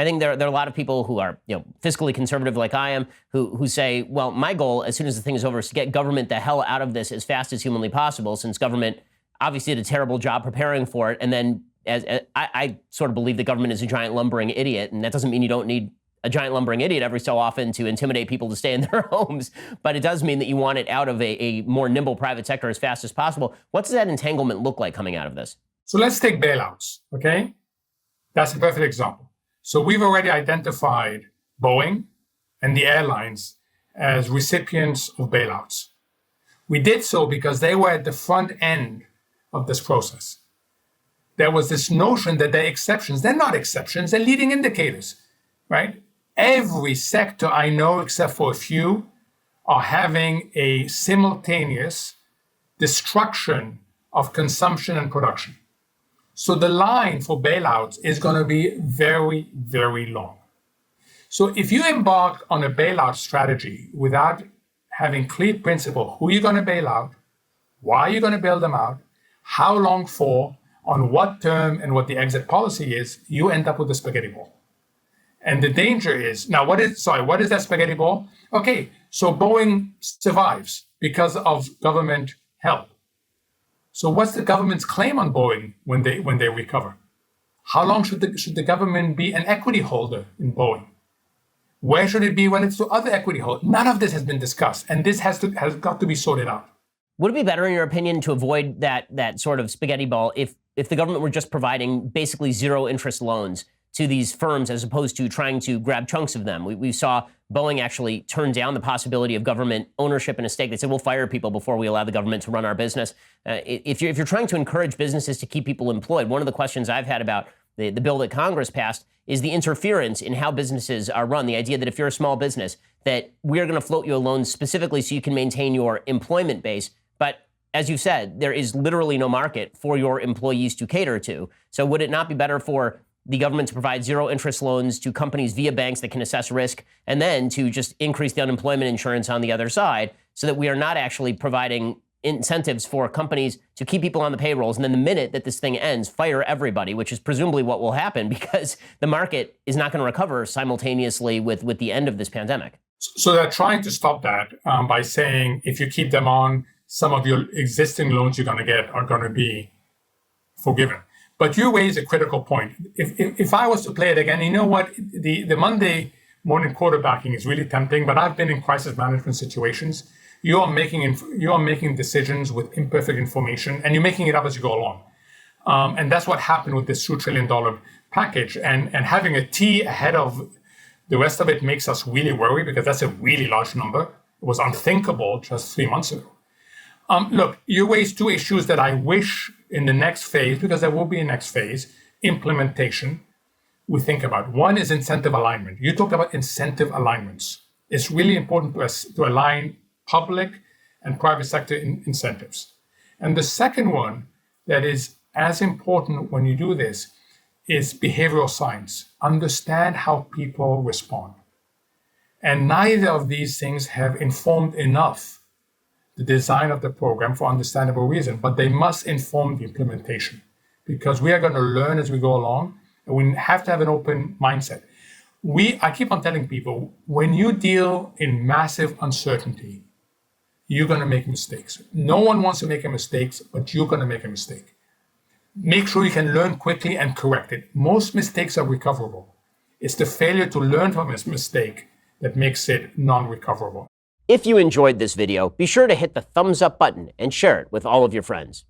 I think there are a lot of people who are, fiscally conservative like I am, who say, well, my goal, as soon as the thing is over, is to get government the hell out of this as fast as humanly possible, since government obviously did a terrible job preparing for it. And then as I sort of believe the government is a giant lumbering idiot, and that doesn't mean you don't need a giant lumbering idiot every so often to intimidate people to stay in their homes, but it does mean that you want it out of a more nimble private sector as fast as possible. What does that entanglement look like coming out of this? So let's take bailouts, okay? That's a perfect example. So we've already identified Boeing and the airlines as recipients of bailouts. We did so because they were at the front end of this process. There was this notion that they're exceptions. They're not exceptions, they're leading indicators, right? Every sector I know, except for a few, are having a simultaneous destruction of consumption and production. So the line for bailouts is going to be very, very long. So if you embark on a bailout strategy without having clear principle, who you're going to bail out, why you're going to bail them out, how long for, on what term, and what the exit policy is, you end up with a spaghetti ball. And the danger is, now what is that spaghetti ball? Okay, so Boeing survives because of government help. So what's the government's claim on Boeing when they recover? How long should the government be an equity holder in Boeing? Where should it be relative to other equity holders? None of this has been discussed, and this has got to be sorted out. Would it be better, in your opinion, to avoid that sort of spaghetti ball if the government were just providing basically zero interest loans to these firms as opposed to trying to grab chunks of them? We saw Boeing actually turn down the possibility of government ownership in a stake. They said, we'll fire people before we allow the government to run our business. If you're trying to encourage businesses to keep people employed, one of the questions I've had about the bill that Congress passed is the interference in how businesses are run. The idea that if you're a small business, that we're going to float you a loan specifically so you can maintain your employment base. But as you said, there is literally no market for your employees to cater to. So would it not be better for the government to provide zero interest loans to companies via banks that can assess risk, and then to just increase the unemployment insurance on the other side, so that we are not actually providing incentives for companies to keep people on the payrolls, and then the minute that this thing ends, fire everybody, which is presumably what will happen because the market is not going to recover simultaneously with the end of this pandemic. So they're trying to stop that by saying if you keep them on, some of your existing loans you're going to get are going to be forgiven. But you raise a critical point. If I was to play it again, you know what? The Monday morning quarterbacking is really tempting, but I've been in crisis management situations. You are making decisions with imperfect information, and you're making it up as you go along. And that's what happened with this $2 trillion package. And having a T ahead of the rest of it makes us really worry because that's a really large number. It was unthinkable just 3 months ago. Look, you raised two issues that I wish in the next phase, because there will be a next phase, implementation, we think about. One is incentive alignment. You talked about incentive alignments. It's really important to align public and private sector incentives. And the second one that is as important when you do this is behavioral science. Understand how people respond. And neither of these things have informed enough the design of the program for understandable reason, but they must inform the implementation because we are going to learn as we go along, and we have to have an open mindset. I keep on telling people, when you deal in massive uncertainty, you're going to make mistakes. No one wants to make a mistake, but you're going to make a mistake. Make sure you can learn quickly and correct it. Most mistakes are recoverable. It's the failure to learn from a mistake that makes it non-recoverable. If you enjoyed this video, be sure to hit the thumbs up button and share it with all of your friends.